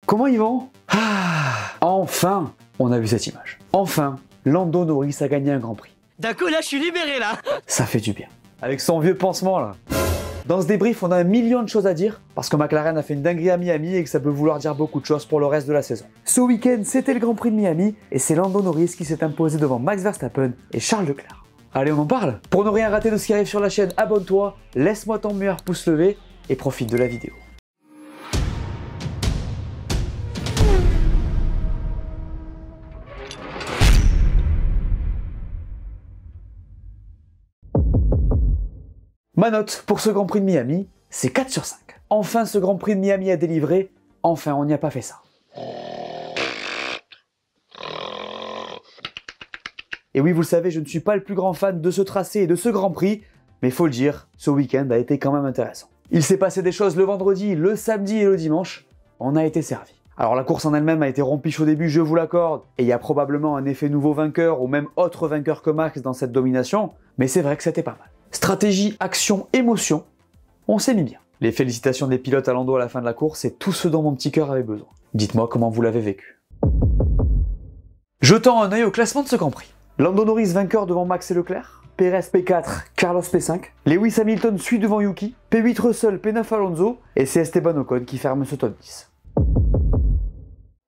Comment ils vont? Enfin, on a vu cette image. Enfin, Lando Norris a gagné un Grand Prix. D'un coup, là, je suis libéré, là. Ça fait du bien. Avec son vieux pansement, là. Dans ce débrief, on a un million de choses à dire, parce que McLaren a fait une dinguerie à Miami et que ça peut vouloir dire beaucoup de choses pour le reste de la saison. Ce week-end, c'était le Grand Prix de Miami, et c'est Lando Norris qui s'est imposé devant Max Verstappen et Charles Leclerc. Allez, on en parle. Pour ne rien rater de ce qui arrive sur la chaîne, abonne-toi, laisse-moi ton meilleur pouce levé, et profite de la vidéo. Ma note pour ce Grand Prix de Miami, c'est 4 sur 5. Enfin ce Grand Prix de Miami a délivré, enfin on n'y a pas fait ça. Et oui, vous le savez, je ne suis pas le plus grand fan de ce tracé et de ce Grand Prix, mais faut le dire, ce week-end a été quand même intéressant. Il s'est passé des choses le vendredi, le samedi et le dimanche, on a été servi. Alors la course en elle-même a été rompiche au début, je vous l'accorde, et il y a probablement un effet nouveau vainqueur ou même autre vainqueur que Max dans cette domination, mais c'est vrai que c'était pas mal. Stratégie, action, émotion, on s'est mis bien. Les félicitations des pilotes à Lando à la fin de la course, c'est tout ce dont mon petit cœur avait besoin. Dites-moi comment vous l'avez vécu. Jetons un œil au classement de ce Grand Prix. Lando Norris vainqueur devant Max et Leclerc, Perez P4, Carlos P5, Lewis Hamilton suit devant Yuki, P8 Russell, P9 Alonso, et c'est Esteban Ocon qui ferme ce top 10.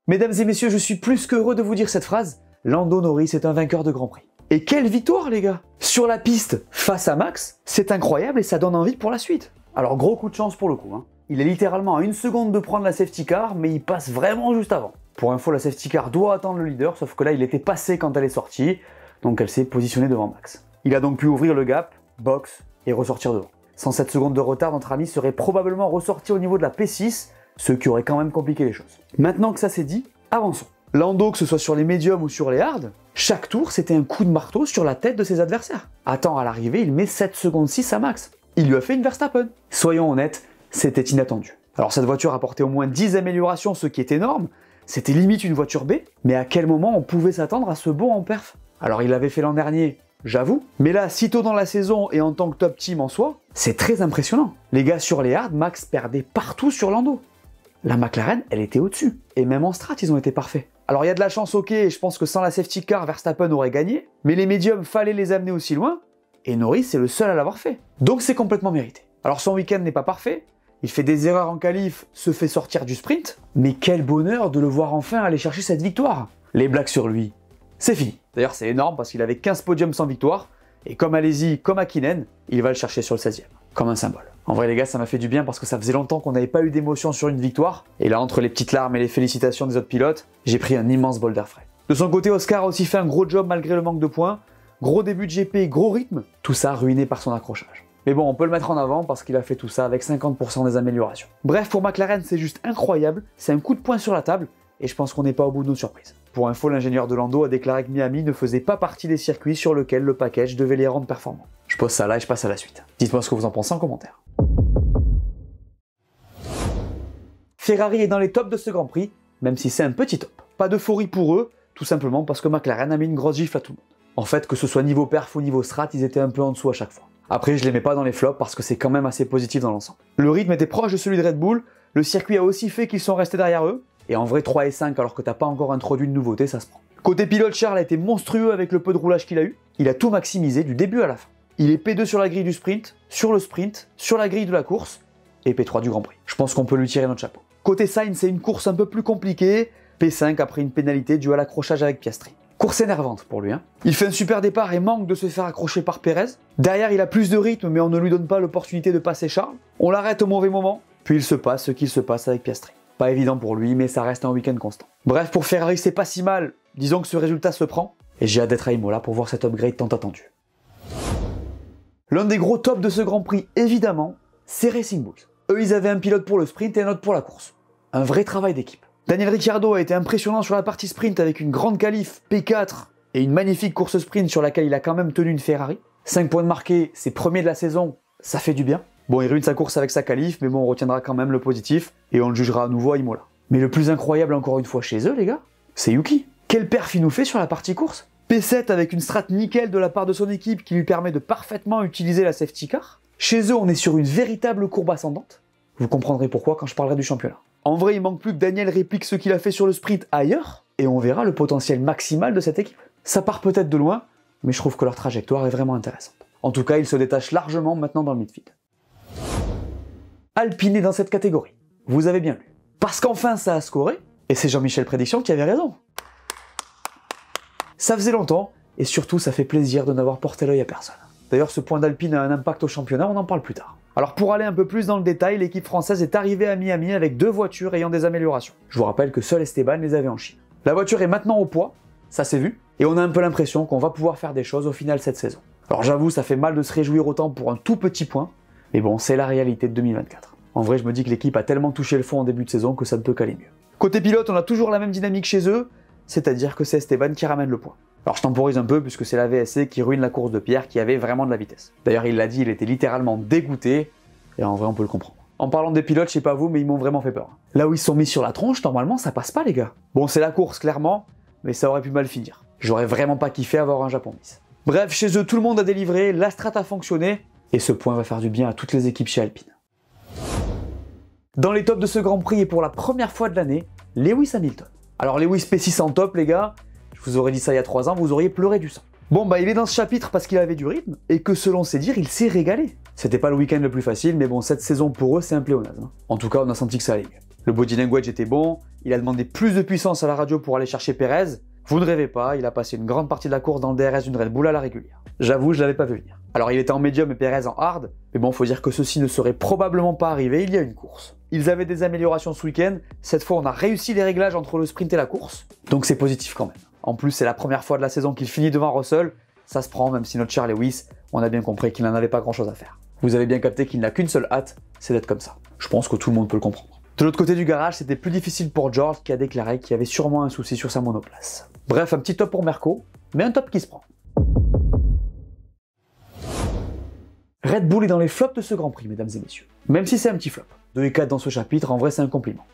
Mesdames et messieurs, je suis plus qu'heureux de vous dire cette phrase, Lando Norris est un vainqueur de Grand Prix. Et quelle victoire les gars! Sur la piste, face à Max, c'est incroyable et ça donne envie pour la suite. Alors gros coup de chance pour le coup, hein. Il est littéralement à 1 seconde de prendre la safety car, mais il passe vraiment juste avant. Pour info, la safety car doit attendre le leader, sauf que là il était passé quand elle est sortie, donc elle s'est positionnée devant Max. Il a donc pu ouvrir le gap, box, et ressortir devant. Sans 7 secondes de retard, notre ami serait probablement ressorti au niveau de la P6, ce qui aurait quand même compliqué les choses. Maintenant que ça c'est dit, avançons. Lando, que ce soit sur les médiums ou sur les hards, chaque tour c'était un coup de marteau sur la tête de ses adversaires. Attends, à l'arrivée, il met 7 secondes 6 à Max. Il lui a fait une Verstappen. Soyons honnêtes, c'était inattendu. Alors cette voiture apportait au moins 10 améliorations, ce qui est énorme. C'était limite une voiture B, mais à quel moment on pouvait s'attendre à ce bond en perf? Alors il l'avait fait l'an dernier, j'avoue, mais là, si tôt dans la saison et en tant que top team en soi, c'est très impressionnant. Les gars sur les hards, Max perdait partout sur Lando. La McLaren, elle était au-dessus. Et même en strat, ils ont été parfaits. Alors il y a de la chance, ok, je pense que sans la safety car, Verstappen aurait gagné, mais les médiums, fallait les amener aussi loin, et Norris est le seul à l'avoir fait. Donc c'est complètement mérité. Alors son week-end n'est pas parfait, il fait des erreurs en qualif, se fait sortir du sprint, mais quel bonheur de le voir enfin aller chercher cette victoire. Les blagues sur lui, c'est fini. D'ailleurs c'est énorme parce qu'il avait 15 podiums sans victoire, et comme Alesi, comme Hakkinen, il va le chercher sur le 16e, comme un symbole. En vrai les gars, ça m'a fait du bien parce que ça faisait longtemps qu'on n'avait pas eu d'émotion sur une victoire, et là entre les petites larmes et les félicitations des autres pilotes, j'ai pris un immense bol d'air frais. De son côté, Oscar a aussi fait un gros job malgré le manque de points, gros début de GP, gros rythme, tout ça ruiné par son accrochage. Mais bon, on peut le mettre en avant parce qu'il a fait tout ça avec 50% des améliorations. Bref, pour McLaren, c'est juste incroyable, c'est un coup de poing sur la table, et je pense qu'on n'est pas au bout de nos surprises. Pour info, l'ingénieur de Lando a déclaré que Miami ne faisait pas partie des circuits sur lesquels le package devait les rendre performants. Je pose ça là et je passe à la suite. Dites-moi ce que vous en pensez en commentaire. Ferrari est dans les tops de ce Grand Prix, même si c'est un petit top. Pas d'euphorie pour eux, tout simplement parce que McLaren a mis une grosse gifle à tout le monde. En fait, que ce soit niveau perf ou niveau strat, ils étaient un peu en dessous à chaque fois. Après, je les mets pas dans les flops parce que c'est quand même assez positif dans l'ensemble. Le rythme était proche de celui de Red Bull, le circuit a aussi fait qu'ils sont restés derrière eux, et en vrai 3 et 5 alors que t'as pas encore introduit une nouveauté, ça se prend. Côté pilote, Charles a été monstrueux avec le peu de roulage qu'il a eu, il a tout maximisé du début à la fin. Il est P2 sur la grille du sprint, sur le sprint, sur la grille de la course, et P3 du Grand Prix. Je pense qu'on peut lui tirer notre chapeau. Côté Sainz, c'est une course un peu plus compliquée, P5 après une pénalité due à l'accrochage avec Piastri. Course énervante pour lui, hein. Il fait un super départ et manque de se faire accrocher par Perez. Derrière, il a plus de rythme, mais on ne lui donne pas l'opportunité de passer Charles. On l'arrête au mauvais moment, puis il se passe ce qu'il se passe avec Piastri. Pas évident pour lui, mais ça reste un week-end constant. Bref, pour Ferrari, c'est pas si mal. Disons que ce résultat se prend, et j'ai hâte d'être à Imola pour voir cet upgrade tant attendu. L'un des gros tops de ce Grand Prix, évidemment, c'est Racing Bulls. Eux, ils avaient un pilote pour le sprint et un autre pour la course. Un vrai travail d'équipe. Daniel Ricciardo a été impressionnant sur la partie sprint avec une grande qualif P4 et une magnifique course sprint sur laquelle il a quand même tenu une Ferrari. 5 points de marqués, c'est premier de la saison, ça fait du bien. Bon, il ruine sa course avec sa qualif, mais bon, on retiendra quand même le positif et on le jugera à nouveau à Imola. Mais le plus incroyable encore une fois chez eux, les gars, c'est Yuki. Quel perf il nous fait sur la partie course. P7 avec une strat nickel de la part de son équipe qui lui permet de parfaitement utiliser la safety car. Chez eux, on est sur une véritable courbe ascendante. Vous comprendrez pourquoi quand je parlerai du championnat. En vrai, il manque plus que Daniel réplique ce qu'il a fait sur le sprint ailleurs, et on verra le potentiel maximal de cette équipe. Ça part peut-être de loin, mais je trouve que leur trajectoire est vraiment intéressante. En tout cas, ils se détachent largement maintenant dans le midfield. Alpine est dans cette catégorie. Vous avez bien lu. Parce qu'enfin ça a scoré, et c'est Jean-Michel Prédiction qui avait raison. Ça faisait longtemps, et surtout ça fait plaisir de n'avoir porté l'œil à personne. D'ailleurs, ce point d'Alpine a un impact au championnat, on en parle plus tard. Alors pour aller un peu plus dans le détail, l'équipe française est arrivée à Miami avec 2 voitures ayant des améliorations. Je vous rappelle que seul Esteban les avait en Chine. La voiture est maintenant au poids, ça s'est vu, et on a un peu l'impression qu'on va pouvoir faire des choses au final cette saison. Alors j'avoue, ça fait mal de se réjouir autant pour un tout petit point, mais bon, c'est la réalité de 2024. En vrai, je me dis que l'équipe a tellement touché le fond en début de saison que ça ne peut qu'aller mieux. Côté pilote, on a toujours la même dynamique chez eux, c'est-à-dire que c'est Esteban qui ramène le point. Alors je temporise un peu puisque c'est la VSC qui ruine la course de Pierre qui avait vraiment de la vitesse. D'ailleurs il l'a dit, il était littéralement dégoûté, et en vrai on peut le comprendre. En parlant des pilotes, je sais pas vous, mais ils m'ont vraiment fait peur. Là où ils se sont mis sur la tronche, normalement ça passe pas les gars. Bon c'est la course clairement, mais ça aurait pu mal finir. J'aurais vraiment pas kiffé avoir un Japon Miss. Bref, chez eux tout le monde a délivré, la strat a fonctionné, et ce point va faire du bien à toutes les équipes chez Alpine. Dans les tops de ce Grand Prix et pour la première fois de l'année, Lewis Hamilton. Alors Lewis P6 en top les gars, je vous aurais dit ça il y a 3 ans, vous auriez pleuré du sang. Bon bah il est dans ce chapitre parce qu'il avait du rythme et que selon ses dires il s'est régalé. C'était pas le week-end le plus facile mais bon cette saison pour eux c'est un pléonasme. En tout cas on a senti que ça allait mieux. Le body language était bon, il a demandé plus de puissance à la radio pour aller chercher Pérez. Vous ne rêvez pas, il a passé une grande partie de la course dans le DRS d'une Red Bull à la régulière. J'avoue je l'avais pas vu venir. Alors il était en médium et Pérez en hard, mais bon faut dire que ceci ne serait probablement pas arrivé il y a une course. Ils avaient des améliorations ce week-end, cette fois on a réussi les réglages entre le sprint et la course, donc c'est positif quand même. En plus, c'est la première fois de la saison qu'il finit devant Russell, ça se prend même si notre cher Lewis, on a bien compris qu'il n'en avait pas grand chose à faire. Vous avez bien capté qu'il n'a qu'une seule hâte, c'est d'être comme ça. Je pense que tout le monde peut le comprendre. De l'autre côté du garage, c'était plus difficile pour George qui a déclaré qu'il y avait sûrement un souci sur sa monoplace. Bref, un petit top pour Merco, mais un top qui se prend. Red Bull est dans les flops de ce Grand Prix, mesdames et messieurs. Même si c'est un petit flop. 2 et 4 dans ce chapitre, en vrai c'est un compliment.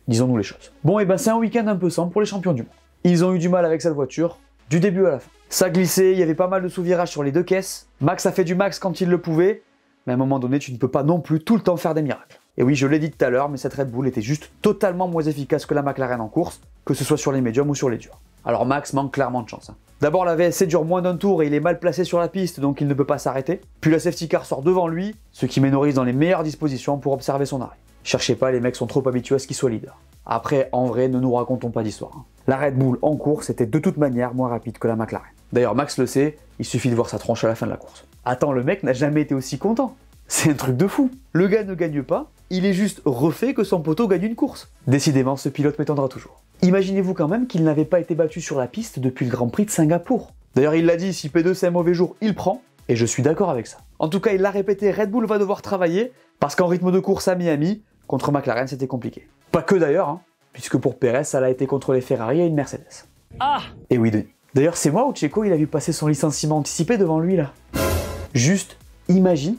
Disons-nous les choses. Bon, et ben c'est un week-end un peu sombre pour les champions du monde. Ils ont eu du mal avec cette voiture, du début à la fin. Ça glissait, il y avait pas mal de sous-virages sur les 2 caisses. Max a fait du max quand il le pouvait, mais à un moment donné, tu ne peux pas non plus tout le temps faire des miracles. Et oui, je l'ai dit tout à l'heure, mais cette Red Bull était juste totalement moins efficace que la McLaren en course, que ce soit sur les médiums ou sur les durs. Alors Max manque clairement de chance. D'abord, la VSC dure moins d'un tour et il est mal placé sur la piste, donc il ne peut pas s'arrêter. Puis la safety car sort devant lui, ce qui met Norris dans les meilleures dispositions pour observer son arrêt. Cherchez pas, les mecs sont trop habitués à ce qu'il soit leader. Après, en vrai, ne nous racontons pas d'histoire. La Red Bull en course était de toute manière moins rapide que la McLaren. D'ailleurs, Max le sait, il suffit de voir sa tronche à la fin de la course. Attends, le mec n'a jamais été aussi content. C'est un truc de fou. Le gars ne gagne pas, il est juste refait que son poteau gagne une course. Décidément, ce pilote m'étonnera toujours. Imaginez-vous quand même qu'il n'avait pas été battu sur la piste depuis le Grand Prix de Singapour. D'ailleurs, il l'a dit, si P2 c'est un mauvais jour, il prend, et je suis d'accord avec ça. En tout cas, il l'a répété, Red Bull va devoir travailler, parce qu'en rythme de course à Miami, contre McLaren, c'était compliqué. Pas que d'ailleurs, hein, puisque pour Pérez, ça l'a été contre les Ferrari et une Mercedes. Ah! Et oui, Denis. D'ailleurs, c'est moi ou Checo, il a vu passer son licenciement anticipé devant lui, là. Juste, imagine,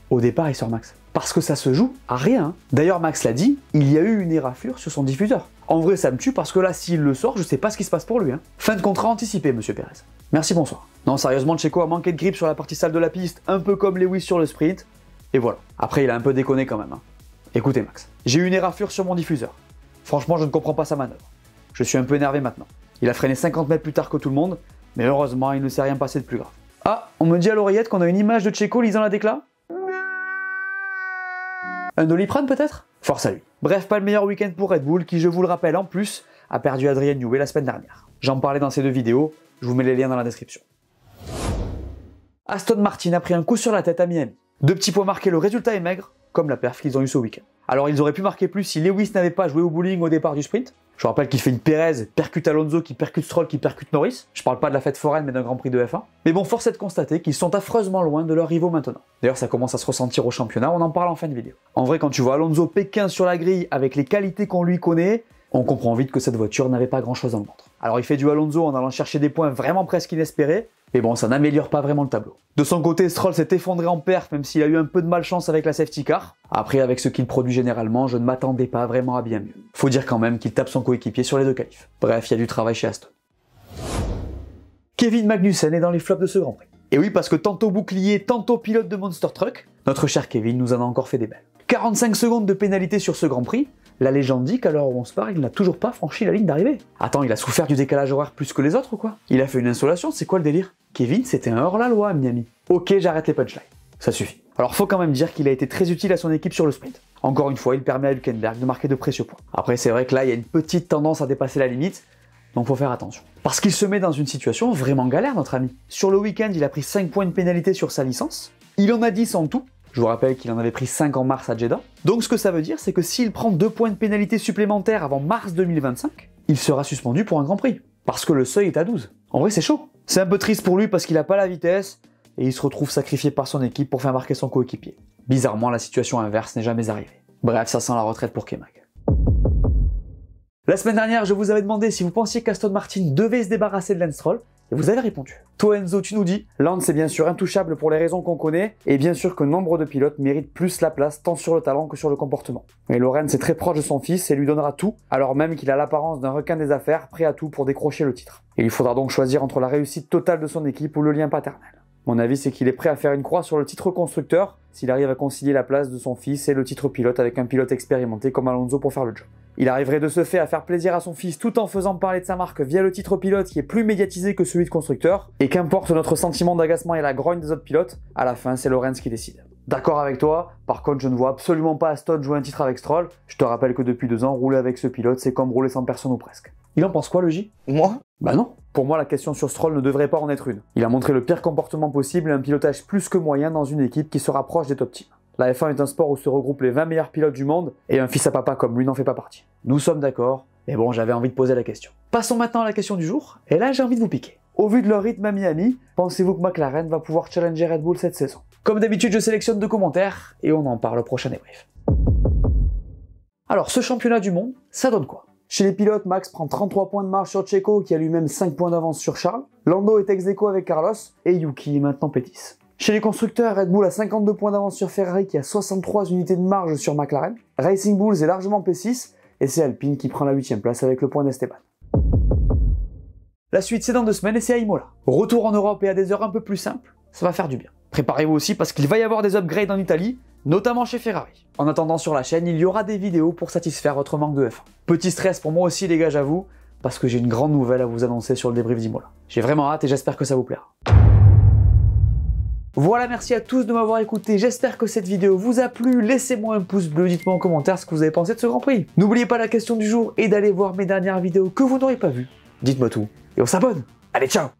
au départ, il sort Max. Parce que ça se joue à rien. Hein. D'ailleurs, Max l'a dit, il y a eu une éraflure sur son diffuseur. En vrai, ça me tue parce que là, s'il le sort, je sais pas ce qui se passe pour lui. Hein. Fin de contrat anticipé, monsieur Pérez. Merci, bonsoir. Non, sérieusement, Checo a manqué de grip sur la partie sale de la piste, un peu comme Lewis sur le sprint. Et voilà. Après, il a un peu déconné quand même. Hein. Écoutez, Max, j'ai eu une éraflure sur mon diffuseur. Franchement, je ne comprends pas sa manœuvre. Je suis un peu énervé maintenant. Il a freiné 50 mètres plus tard que tout le monde, mais heureusement, il ne s'est rien passé de plus grave. Ah, on me dit à l'oreillette qu'on a une image de Checo lisant la déclat. Un Doliprane peut-être? Force à lui. Bref, pas le meilleur week-end pour Red Bull qui, je vous le rappelle en plus, a perdu Adrien Newey la semaine dernière. J'en parlais dans ces 2 vidéos, je vous mets les liens dans la description. Aston Martin a pris un coup sur la tête à Miami. 2 petits points marqués, le résultat est maigre, comme la perf qu'ils ont eu ce week-end. Alors ils auraient pu marquer plus si Lewis n'avait pas joué au bowling au départ du sprint. Je vous rappelle qu'il fait une Pérez, percute Alonso, qui percute Stroll, qui percute Norris. Je parle pas de la fête foraine mais d'un Grand Prix de F1. Mais bon, force est de constater qu'ils sont affreusement loin de leurs rivaux maintenant. D'ailleurs ça commence à se ressentir au championnat, on en parle en fin de vidéo. En vrai, quand tu vois Alonso P15 sur la grille avec les qualités qu'on lui connaît, on comprend vite que cette voiture n'avait pas grand chose dans le ventre. Alors il fait du Alonso en allant chercher des points vraiment presque inespérés, mais bon, ça n'améliore pas vraiment le tableau. De son côté, Stroll s'est effondré en perf, même s'il a eu un peu de malchance avec la safety car. Après, avec ce qu'il produit généralement, je ne m'attendais pas vraiment à bien mieux. Faut dire quand même qu'il tape son coéquipier sur les 2 qualifs. Bref, il y a du travail chez Aston. Kevin Magnussen est dans les flops de ce Grand Prix. Et oui, parce que tantôt bouclier, tantôt pilote de Monster Truck, notre cher Kevin nous en a encore fait des belles. 45 secondes de pénalité sur ce Grand Prix, La légende dit qu'à l'heure où on se parle, il n'a toujours pas franchi la ligne d'arrivée. Attends, il a souffert du décalage horaire plus que les autres ou quoi? Il a fait une insolation, c'est quoi le délire? Kevin, c'était un hors-la-loi à Miami. Ok, j'arrête les punchlines. Ça suffit. Alors faut quand même dire qu'il a été très utile à son équipe sur le sprint. Encore une fois, il permet à Hülkenberg de marquer de précieux points. Après, c'est vrai que là, il y a une petite tendance à dépasser la limite, donc faut faire attention. Parce qu'il se met dans une situation vraiment galère, notre ami. Sur le week-end, il a pris 5 points de pénalité sur sa licence. Il en a 10 en tout. Je vous rappelle qu'il en avait pris 5 en mars à Jeddah. Donc ce que ça veut dire, c'est que s'il prend 2 points de pénalité supplémentaires avant mars 2025, il sera suspendu pour un Grand Prix. Parce que le seuil est à 12. En vrai, c'est chaud. C'est un peu triste pour lui parce qu'il n'a pas la vitesse, et il se retrouve sacrifié par son équipe pour faire marquer son coéquipier. Bizarrement, la situation inverse n'est jamais arrivée. Bref, ça sent la retraite pour K-Mag. La semaine dernière, je vous avais demandé si vous pensiez qu'Aston Martin devait se débarrasser de Lance Stroll, et vous avez répondu. Toi Enzo, tu nous dis, Lance est bien sûr intouchable pour les raisons qu'on connaît, et bien sûr que nombre de pilotes méritent plus la place tant sur le talent que sur le comportement. Et Lorenz est très proche de son fils et lui donnera tout, alors même qu'il a l'apparence d'un requin des affaires, prêt à tout pour décrocher le titre. Et il faudra donc choisir entre la réussite totale de son équipe ou le lien paternel. Mon avis, c'est qu'il est prêt à faire une croix sur le titre constructeur s'il arrive à concilier la place de son fils et le titre pilote avec un pilote expérimenté comme Alonso pour faire le job. Il arriverait de ce fait à faire plaisir à son fils tout en faisant parler de sa marque via le titre pilote qui est plus médiatisé que celui de constructeur, et qu'importe notre sentiment d'agacement et la grogne des autres pilotes, à la fin c'est Lorenz qui décide. D'accord avec toi, par contre je ne vois absolument pas Aston jouer un titre avec Stroll. Je te rappelle que depuis 2 ans, rouler avec ce pilote c'est comme rouler sans personne ou presque. Il en pense quoi le J? Moi? Bah non. Pour moi la question sur Stroll ne devrait pas en être une. Il a montré le pire comportement possible et un pilotage plus que moyen dans une équipe qui se rapproche des top teams. La F1 est un sport où se regroupent les 20 meilleurs pilotes du monde, et un fils à papa comme lui n'en fait pas partie. Nous sommes d'accord, mais bon, j'avais envie de poser la question. Passons maintenant à la question du jour, et là j'ai envie de vous piquer. Au vu de leur rythme à Miami, pensez-vous que McLaren va pouvoir challenger Red Bull cette saison? Comme d'habitude, je sélectionne 2 commentaires, et on en parle au prochain débrief. Alors, ce championnat du monde, ça donne quoi? Chez les pilotes, Max prend 33 points de marge sur Checo, qui a lui-même 5 points d'avance sur Charles. Lando est ex-aequo avec Carlos, et Yuki est maintenant P10. Chez les constructeurs, Red Bull a 52 points d'avance sur Ferrari qui a 63 unités de marge sur McLaren. Racing Bulls est largement P6 et c'est Alpine qui prend la 8ème place avec le point d'Esteban. La suite c'est dans 2 semaines et c'est à Imola. Retour en Europe et à des heures un peu plus simples, ça va faire du bien. Préparez-vous aussi parce qu'il va y avoir des upgrades en Italie, notamment chez Ferrari. En attendant sur la chaîne, il y aura des vidéos pour satisfaire votre manque de F1. Petit stress pour moi aussi les gars j'avoue, parce que j'ai une grande nouvelle à vous annoncer sur le débrief d'Imola. J'ai vraiment hâte et j'espère que ça vous plaira. Voilà, merci à tous de m'avoir écouté, j'espère que cette vidéo vous a plu, laissez-moi un pouce bleu, dites-moi en commentaire ce que vous avez pensé de ce Grand Prix. N'oubliez pas la question du jour et d'aller voir mes dernières vidéos que vous n'aurez pas vues. Dites-moi tout, et on s'abonne. Allez, ciao!